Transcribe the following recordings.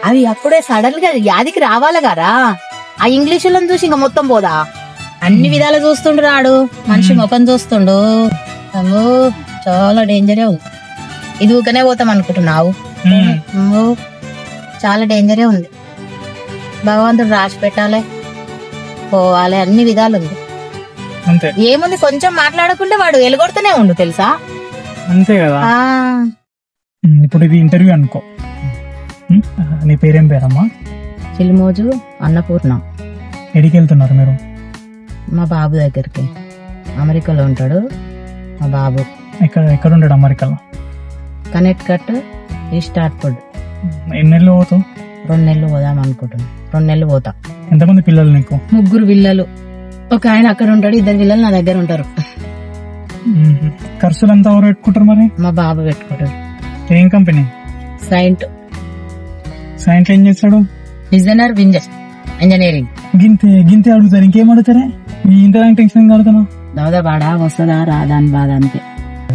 అవి అప్పుడే సడన్ గా యాదికి రావాలి కదా. ఆ ఇంగ్లీషులను చూసి ఇంకా మొత్తం పోదా. అన్ని విధాలు చూస్తుండు రాడు, మనిషి ముఖం చూస్తుండు. అమ్మో చాలా డేంజరే ఉంది. ఇది ఊకనే పోతాం అనుకుంటున్నావు. చాలా డేంజరే ఉంది. భగవంతుడు రాసి పెట్టాలి, పోవాలి, అన్ని విధాలు ఉంది. ఏముంది, కొంచెం మాట్లాడకుంటే వాడు ఎలుగొడుతూనే ఉండు తెలుసా. అంతే కదా. ఇప్పుడు ఇది ఇంటర్వ్యూ అనుకో. నీ పేరేం పేరమ్మా? చిల్మోజు అన్నపూర్ణ. ఎడికి వెళ్తున్నారు మీరు? మా బాబు దగ్గరికి. అమెరికాలో ఉంటాడు మా బాబు. ఎక్కడ ఉంటాడు అమెరికాలో? Connecticut, east Hartford. ఎన్ని నెలలు పోతావు? 2 నెలలు పోదాం అనుకుంటున్నాను. 2 నెలలు పోతా. ఎంతమంది పిల్లలు నీకు? 3 పిల్లలు. ఒక ఆయన అక్కడ ఉంటాడు, 2 పిల్లలు నా దగ్గర ఉంటారు. ఖర్చులు అంతా ఎవరు పెట్టుకుంటారు మరి? మా బాబు పెట్టుకుంటాడు. ఏం కంపెనీ? సైంట్. సైంట్ ఏం చేస్తాడు? Designer engineering. గింతే అడుగుతారు, ఇంకేం అడుగుతారే? ఇంత టెన్షన్ అడుగుతాను. దాదా బాడా వస్తుందా రాదా అని బాధ అంతే.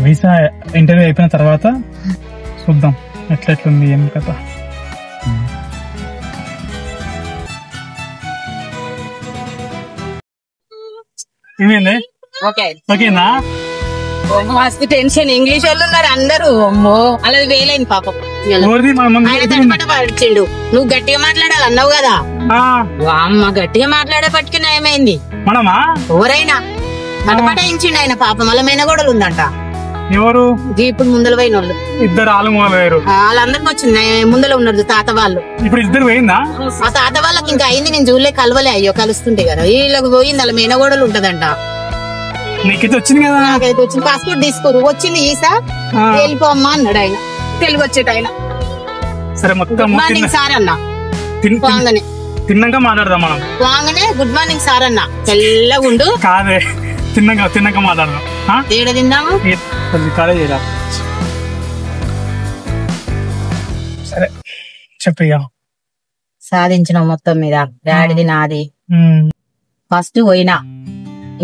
వీసా ఇంటర్వ్యూ అయిపోయిన తర్వాత చూద్దాం ఎట్లెట్లుంది ఏం కదా. ఏమైంది? ఓకేనా? మస్తు టెన్షన్. ఇంగ్లీష్ వాళ్ళు ఉన్నారు అందరూ. అమ్మో అలా వేలైంది పాపం. పడిచిండు. నువ్వు గట్టిగా మాట్లాడాలి అన్నావు కదా. అమ్మ గట్టిగా మాట్లాడే పట్టుకుని ఏమైంది? మనమా ఎవరైనా పటపటాయించిండు ఆయన పాపం. వాళ్ళ మేనగోడలు ఉందంట. ఎవరు? ఇప్పుడు ముందల పోయిన వాళ్ళు 2 ఆలు వాళ్ళందరికి వచ్చింది. ముందర ఉన్నారు తాత వాళ్ళు. ఇప్పుడు 2 పోయిందా? ఆ తాత వాళ్ళకి ఇంకా అయింది. నేను చూడలే, కలవలే. అయ్యో కలుస్తుంటే కదా. వీళ్ళకి పోయింది. వాళ్ళ మేనగోడలు ఉంటదంట. నీకైతే వచ్చింది కదా? నాకైతే వచ్చింది. పాస్పోర్ట్ తీసుకోరు. వచ్చింది ఈసా వెళ్ళిపోమ్మా అన్నాడు ఆయన. తెలుగు వచ్చేట ఆయన. సరే మొత్తం గుడ్ మార్నింగ్ సార్ అన్న. వాంగనే తిన్నాక మాట్లాడదాం మనం. వాంగనే గుడ్ మార్నింగ్ సార్ అన్న. తెల్లగా ఉండు. కాదే, తిన్నాక మాట్లాడదాం. ఏడ తిన్నాము? సరే చెప్పయ్యా. సాధించిన మొత్తం మీద డాడీది నాది. ఫస్ట్ పోయినా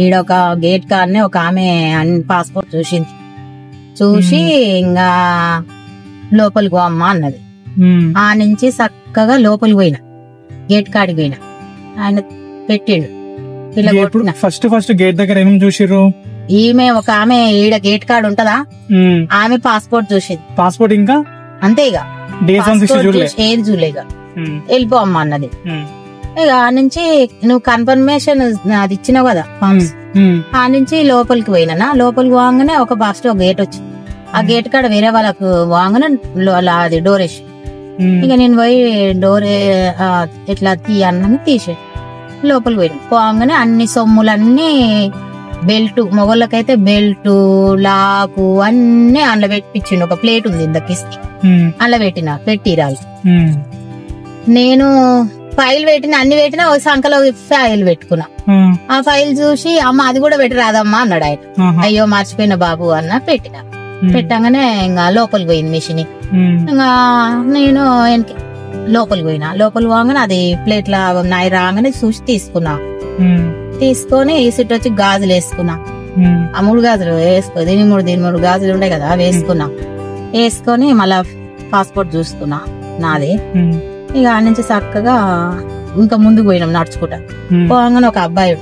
ఈడొక గేట్ కాడనే ఒక ఆమె పాస్పోర్ట్ చూసింది. చూసి ఇంకా లోపలికి పోమ్మా అన్నది. ఆ నుంచి చక్కగా లోపలికి పోయినా, గేట్ కాడికి పోయినా. ఆయన పెట్టిండు. ఫస్ట్ గేట్ దగ్గర ఏమేమి చూసిర్రు? ఈమె ఒక ఆమె ఈడ గేట్ కాడ ఉంటదా, ఆమె పాస్పోర్ట్ చూసింది. పాస్పోర్ట్ ఇంకా అంతే. ఇక ఏది చూలే. ఇక వెళ్ళిపోమ్మా అన్నది. ఇక ఆ నుంచి నువ్వు కన్ఫర్మేషన్ అది ఇచ్చినావు కదా ఫార్మ్స్, ఆ నుంచి లోపలికి పోయినా. లోపలికి పోగానే ఒక ఫస్ట్ ఒక గేట్ వచ్చింది. ఆ గేట్ కాడ వేరే వాళ్ళకు పోగానే అది డోర్ వేసి, ఇక నేను పోయి డోర్ ఇట్లా తీయన్నాను. తీసే లోపలికి పోయినా. పోగానే అన్ని సొమ్ములన్నీ బెల్ట్, మొగళ్ళకైతే బెల్ట్, లాకు అన్ని అందులో పెట్టించిండు. ఒక ప్లేట్ ఉంది ఇంతకిస్తే అందులో పెట్టిరాలి. నేను ఫైల్ పెట్టిన, అన్ని పెట్టినా ఒక సంఖలో ఫైల్ పెట్టుకున్నా. ఆ ఫైల్ చూసి అమ్మ అది కూడా పెట్టి రాదమ్మా అన్నాడు ఆయన. అయ్యో మర్చిపోయిన బాబు అన్న పెట్టినా. పెట్టగానే ఇంకా లోపలికి పోయింది మిషన్. ఇంకా నేను లోపలికి పోయినా. లోపలికి పోగానే అది ప్లేట్ లా నాయి రాగానే చూసి తీసుకున్నా. తీసుకొని ఈ సిట్ వచ్చి గాజులు వేసుకున్నా. ఆ 3 గాజులు వేసుకో, దీని 3 గాజులు ఉండే కదా, వేసుకున్నా. వేసుకొని మళ్ళా పాస్పోర్ట్ చూసుకున్నా నాది. ఇక ఆ నుంచి చక్కగా ఇంకా ముందుకు పోయినాం నడుచుకుంటా. పోగానే ఒక అబ్బాయి,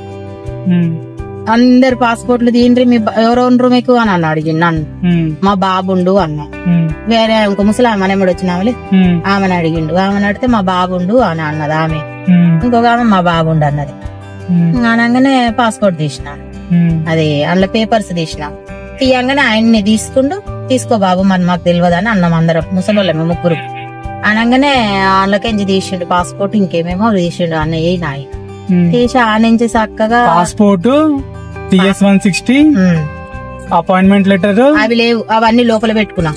అందరు పాస్పోర్ట్లు తీయండి, మీ ఎవరో ఉండరు మీకు అని అన్నాడు. నన్ను మా బాబుండు అన్నా. వేరే ఇంకో ముసలామె మనెమ్మడు వచ్చినామలే, ఆమెను అడిగిండు. ఆమెను అడిగితే మా బాబుండు అని అన్నది ఆమె. ఇంకొక ఆమె మా బాబుండు అన్నది. అనగానే పాస్పోర్ట్ తీసిన, అది అందులో పేపర్స్ తీసిన. తీయంగానే ఆయన్ని తీసుకుంటూ తీసుకో బాబు మరి మాకు తెలియదు అని అన్నాం అందరం, ముసలోళ్ళమే 3. అనగానే అందులోకించి తీసిండు పాస్పోర్ట్, ఇంకేమేమో తీసిండు అన్నయ్య నాయి. తీసి ఆ నుంచి చక్కగా పాస్పోర్ట్, TS-160, అపాయింట్మెంట్ లెటర్ అవి లేవు, అవన్నీ లోపల పెట్టుకున్నా.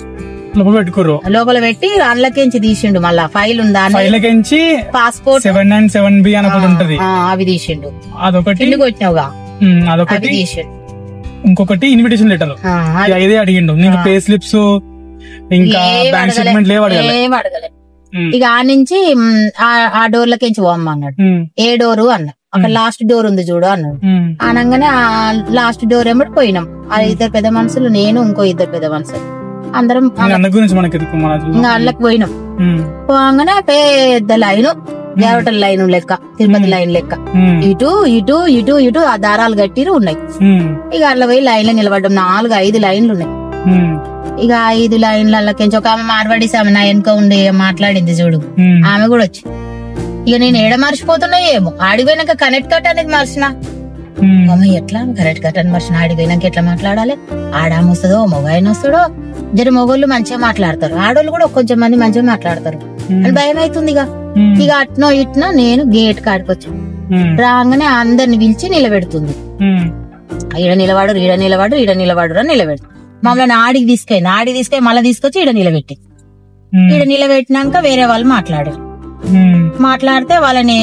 లోపల పెట్టి అందులోకించి తీసిండు. మళ్ళా ఫైల్ ఉందా, పాస్పోర్ట్ 797B అనుకుంటది, అవి తీసిండు. అదొకటి ఇంటికి వచ్చినావుగా, అదొకటి తీసిండు. ఇంకొకటి ఇన్విటేషన్ లెటర్, ఇదే అడిగిండు. నీకు పే స్లిప్స్ ఇంకా బ్యాంక్ స్టేట్మెంట్ ఏం అడగలే. ఇక ఆ నుంచి ఆ డోర్లకించి పోమ్మ అన్నాడు. ఏ డోరు అన్నా. అక్కడ లాస్ట్ డోర్ ఉంది చూడు అన్నాడు. అనగానే ఆ లాస్ట్ డోర్ ఏమిటి పోయినాం. ఆ 2 పెద్ద మనుషులు, నేను ఇంకో 2 పెద్ద మనుషులు. అందరం ఇంకా అళ్ళకి పోయినాం. పోగానే పెద్ద లైను, దేవటల లైన్ లెక్క, తిరుపతి లైన్ లెక్క, ఇటు ఇటు ఇటు ఇటు ఆ దారాలు కట్టిరు ఉన్నాయి. ఇక అట్లా పోయి లైన్లో నిలబడ్డాం. 4-5 లైన్లు ఉన్నాయి. ఇక 5 లైన్లకి ఒక ఆమె మార్వాడీస్ ఆమె నా వెనుక ఉండి మాట్లాడింది చూడు, ఆమె కూడా వచ్చి. ఇక నేను ఏడ మర్చిపోతున్నా ఏమో, ఆడిపోయినాక కనెక్ట్ కట్ అనేది మర్చిన. ఎట్లా కరెక్ట్ కట్ అని మర్చిన, ఆడిపోయినాక ఎట్లా మాట్లాడాలి, ఆడామ వస్తుందో మొగాయన వస్తాడో, జర మొగోళ్ళు మంచిగా మాట్లాడతారు, ఆడోళ్ళు కూడా కొంచెం మంది మంచిగా మాట్లాడతారు అని భయం అవుతుంది. ఇక అట్నో ఇట్నో నేను గేట్ కాడికి వచ్చాను. రాగానే అందరిని పిలిచి నిలబెడుతుంది. ఈడ నిలబడు, ఈడ నిలబడు, ఈడ నిలబడు అని నిలబెడు. మమ్మల్ని ఆడికి తీసుకొని మళ్ళీ తీసుకొచ్చి ఈడ నిలబెట్టి, ఈడ నిలబెట్టినాక వేరే వాళ్ళు మాట్లాడారు. మాట్లాడితే వాళ్ళని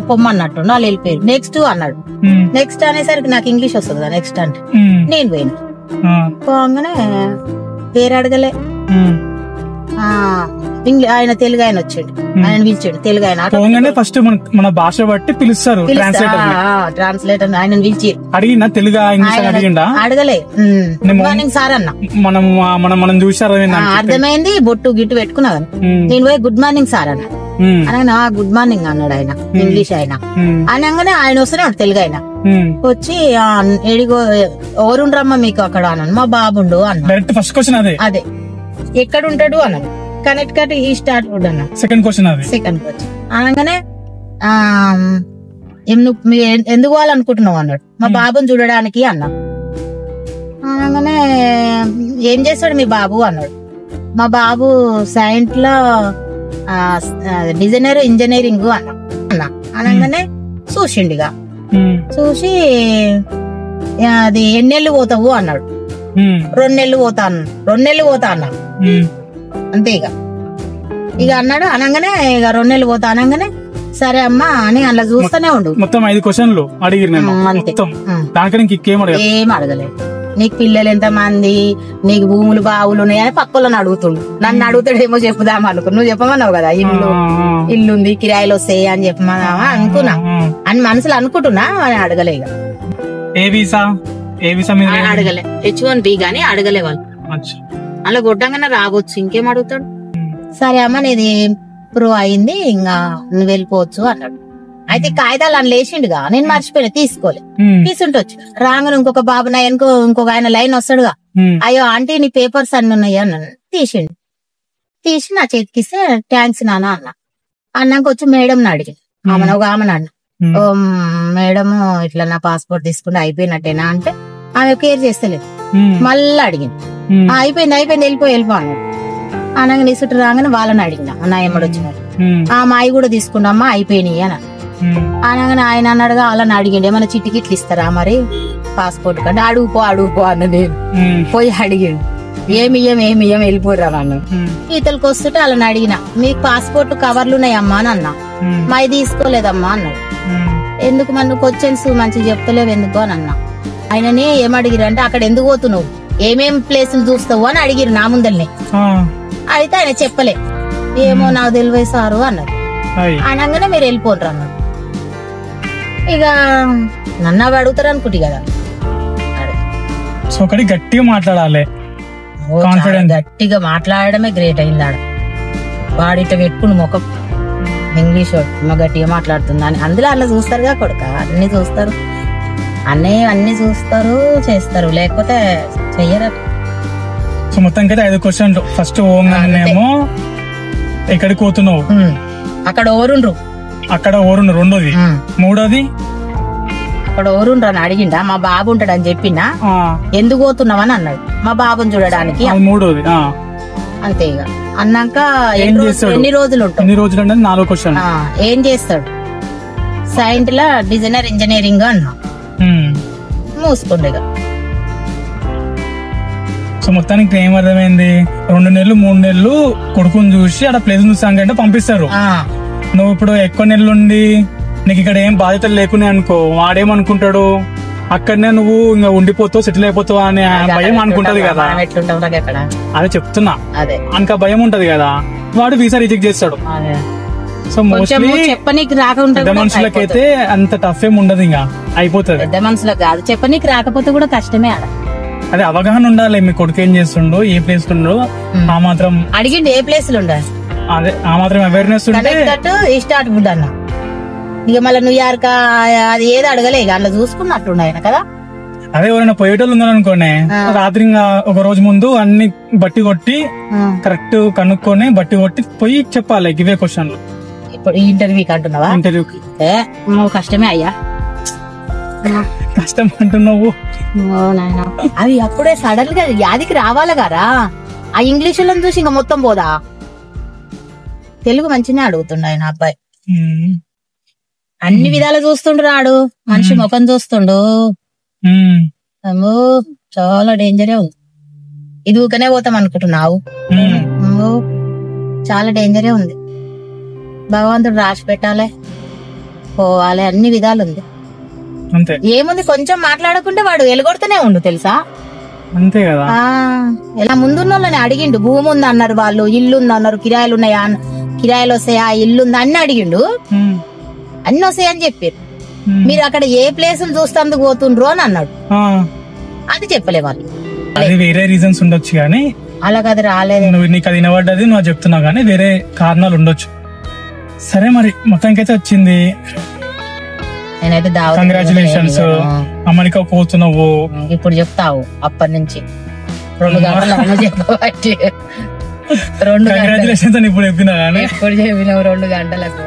పొమ్మన్నట్టు వాళ్ళు వెళ్ళిపోయారు. నెక్స్ట్ అన్నాడు. నెక్స్ట్ అనేసరికి నాకు ఇంగ్లీష్ వస్తుంది కదా, నెక్స్ట్ అంటే నేను పోయినా. పోగానే పేరు అడగలే, ఆయన తెలుగు ఆయన వచ్చాడు, ఆయన పిలిచాడు. తెలుగు ఆయన ఫస్ట్ మన భాష బట్టి పిలుస్తారు, ట్రాన్స్లేటర్ ఆయన పిలిచి అడిగినా తెలుగు అడగలే. గుడ్ మార్నింగ్ సార్ అన్న, మనం చూసారు అర్థమైంది. బొట్టు గిట్టు పెట్టుకున్నా. నేను పోయి గుడ్ మార్నింగ్ సార్ అన్న, అనగా గుడ్ మార్నింగ్ అన్నాడు ఆయన, ఇంగ్లీష్ ఆయన. అనగానే ఆయన వస్తున్నాడు తెలుగు ఆయన. వచ్చి ఎడిగో ఎవరుండ్రమ్మా మీకు అక్కడ అన్నాను. మా బాబుండు అన్నాడు. ఫస్ట్ క్వశ్చన్ అదే ఎక్కడ ఉంటాడు అన్నాడు. కనెక్ట్ కట్ ఈ స్టార్ట్ అన్నా. సెకండ్ క్వశ్చన్ అనగానే ఎందుకు వాళ్ళనుకుంటున్నావు అన్నాడు. మా బాబుని చూడడానికి అన్నా. అనగానే ఏం చేస్తాడు మీ బాబు అన్నాడు. మా బాబు సైన్స్ లో డిజైనర్ ఇంజనీరింగ్ అన్నా. అనగానే చూసిండిగా, చూసి అది ఎన్నెళ్ళు పోతావు అన్నాడు. 2 నెలలు పోతా అన్నాడు. 2 నెలలు పోతా అన్నా అంతే. ఇక అన్నాడు. అనగానే ఇక 2 నెలలు పోతా అనగానే సరే అమ్మా అని అలా చూస్తూనే ఉండు. మొత్తం 5 క్వశ్చన్లు అడిగిరు. ఏం అడగలేదు. నీకు పిల్లలు ఎంత మంది, నీకు భూములు బావులు ఉన్నాయని పక్కలను అడుగుతుండు. నన్ను అడుగుతాడేమో చెప్పుదామా అనుకో. నువ్వు చెప్పమన్నావు కదా, ఇల్లుంది కిరాయిలు వస్తాయి అని చెప్పమన్నావా అనుకున్నా అని మనసులో అనుకుంటున్నా. అని అడగలే. ఇక అడగలే. H1B గానీ అడగలే వాళ్ళు. అలా గొడ్డంగానే రావచ్చు, ఇంకేం అడుగుతాడు. సరే అమ్మ నీది ప్రో అయింది, ఇంకా నువ్వు వెళ్ళిపోవచ్చు అన్నాడు. అయితే కాగితాలు అని లేచిండుగా, నేను మర్చిపోయినా తీసుకోలే. తీసుంటొచ్చు. రాగానే ఇంకొక బాబు నా ఇంకొక ఆయన లైన్ వస్తాడుగా, అయ్యో ఆంటీ నీ పేపర్స్ అన్ని ఉన్నాయి అన్నాను. తీసిండు. తీసి నా చేతికిస్తే థ్యాంక్స్ నాన్న అన్నా. అన్నాక వచ్చి మేడం అడిగింది. ఒక ఆమెను అన్న, మేడం ఇట్లా నా పాస్పోర్ట్ తీసుకుంటే అయిపోయినట్టేనా అంటే ఆమె కేర్ చేస్తలేదు. మళ్ళీ అడిగింది. అయిపోయింది వెళ్ళిపో అన్నాడు. అనగా నీ చుట్టూ రాగానే వాళ్ళని అడిగినా, నా ఎమ్మడు వచ్చినారు. ఆ మాయి కూడా తీసుకున్నామ్మా అయిపోయినాయి అని అనగానే ఆయన అన్నాడుగా వాళ్ళని అడిగిండు, ఏమైనా చిట్టికి ఇట్లా ఇస్తారా మరి పాస్పోర్ట్ కంటే. అడుగుపో అన్న. నేను పోయి అడిగిండు. ఏమియ్యం వెళ్ళిపోరా అన్న. ఈతలకు వస్తుంటే వాళ్ళని అడిగినా, మీకు పాస్పోర్ట్ కవర్లు ఉన్నాయమ్మా అని అన్నా. మాది తీసుకోలేదమ్మా అన్నాడు. ఎందుకు మన క్వశ్చన్స్ మంచిగా చెప్తలేవు ఎందుకు అని అన్నా. ఆయననే ఏమడిగిరు అంటే అక్కడ ఎందుకు పోతున్నావు, ఏమేం ప్లేసులు చూస్తావు అని అడిగిరు నా ముందల్ని. అయితే ఆయన చెప్పలే. ఏమో నాకు తెలియదు సారు అన్నారు. అనగానే మీరు వెళ్ళిపోండ్రు అన్నాడు. ఇక నన్ను అవి అడుగుతారు అనుకుంటే కదా. గట్టిగా మాట్లాడాలి, గట్టిగా మాట్లాడడమే గ్రేట్ అయింది. ఆడ వాడు ఇట్లా పెట్టుకుని ముఖం ఇంగ్లీష్ గట్టిగా మాట్లాడుతుందా అని. అందులో అలా చూస్తారుగా కొడుక, అన్ని చూస్తారు, అన్ని చూస్తారు చేస్తారు, లేకపోతే చెయ్యరు. సో మొత్తం కదా 5 క్వశ్చన్లు. ఫస్ట్ ఓంగానేమో ఎక్కడికి పోతున్నావు, అక్కడ ఓరుండ్రు, రెండోది. మూడోది అక్కడ ఓరుండ్రు అని అడిగిండా. మా బాబు ఉంటాడని చెప్పినా. ఎందుకు పోతున్నావని అన్నాడు. మా బాబుని చూడడానికి. మూడోది అంతే. ఇక అన్నాక ఎన్ని రోజులు ఉంటావు? 4 క్వశ్చన్. ఏం చేస్తాడు? సైన్స్ లో డిజైనర్ ఇంజనీరింగ్ అన్నా. మూసుకుండేగా. సో మొత్తానికి ఏం అర్థమైంది, 2 నెలలు 3 నెలలు కొడుకుని చూసి అక్కడ ప్లేస్ చూసాకంటే పంపిస్తారు. నువ్వు ఇప్పుడు ఎక్కువ నెలలు ఉండి నీకు ఇక్కడ ఏం బాధ్యతలు లేకునే అనుకో, వాడేమనుకుంటాడు, అక్కడనే నువ్వు ఇంకా ఉండిపోతావు, సెటిల్ అయిపోతావు అనే భయం అనుకుంటది కదా. అదే చెప్తున్నా, అనక భయం ఉంటది కదా, వాడు వీసా రిజెక్ట్ చేస్తాడు. సో మోస్ట్లీ పెద్ద మనుషులకైతే అంత టఫ్ ఏం ఉండదు, ఇంకా అయిపోతుంది. పెద్ద మనుషులకు కాదు, చెప్పనీకి రాకపోతే కూడా కష్టమే. ఆడ అదే అవగాహన ఉండాలి, మీ కొడుకు ఏం చేస్తుండో, ఏ ప్లేస్ ఉండో ఆ మాత్రం అడిగిండు, ఏ ప్లేస్ లో ఉండాలి, అదే ఆ మాత్రం అవేర్నెస్ ఉంటే స్టార్ట్ ఫుడ్ అన్న. ఇక మళ్ళీ న్యూయార్క్ అది ఏది అడగలే, ఇక అట్లా చూసుకున్నట్టుండ ఆయన కదా. అదే ఎవరైనా పోయేటోళ్ళు ఉన్నారనుకోండి, రాత్రి ఒక రోజు ముందు అన్ని బట్టి కొట్టి కరెక్ట్ కనుక్కొని బట్టి కొట్టి పోయి చెప్పాలి ఇవే క్వశ్చన్లు. ఇప్పుడు ఇంటర్వ్యూకి అంటున్నావా? ఇంటర్వ్యూకి నువ్వు కష్టమే అయ్యా, కష్టం అంటున్నావు. అది అప్పుడే సడన్ గా యాదికి రావాలి కదా. ఆ ఇంగ్లీష్ లో చూసి ఇంకా మొత్తం పోదా. తెలుగు మంచినే అడుగుతుండు ఆయన అబ్బాయి, అన్ని విధాలు చూస్తుండు రాడు, మనిషి ముఖం చూస్తుండు. అమ్మో చాలా డేంజరే ఉంది. ఇది ఊకనే పోతాం అనుకుంటున్నావు, చాలా డేంజరే ఉంది. భగవంతుడు రాసి పెట్టాలి, పోవాలి, అన్ని విధాలు ఉంది. ఏముంది, కొంచెం మాట్లాడకుంటే వాడు ఎలుగొడుతూనే ఉండు తెలుసా. అంతే కదా. ఇలా ముందున్న వాళ్ళని అడిగిండు, భూమి ఉంది అన్నారు వాళ్ళు, ఇల్లు ఉంది అన్నారు, కిరాయిలు ఉన్నాయా, కిరాయిలు వస్తాయా, ఇల్లు ఉంది అన్ని అడిగిండు. అన్ని వస్తాయని చెప్పారు. మీరు అక్కడ ఏ ప్లేసులు చూస్తాందుకు పోతుండ్రు అని అన్నాడు. అది చెప్పలే వాళ్ళు. అది వేరే రీజన్స్ ఉండొచ్చు కానీ అలాగ అది రాలేదు. నువ్వు నీకు అది వినబడ్డది నువ్వు చెప్తున్నావు కానీ వేరే కారణాలు ఉండొచ్చు. సరే మరి మొత్తానికైతే వచ్చింది. నేనైతే కంగ్రాచులేషన్స్. అమెరికా పోతున్నావు ఇప్పుడు చెప్తావు. అప్పటి నుంచి 2 గంటలు చెప్పబట్టి 2 కంగ్రాచులేషన్స్ అని ఇప్పుడు చెప్పినా కానీ ఇప్పుడు చెప్పినావు 2 గంటలకు.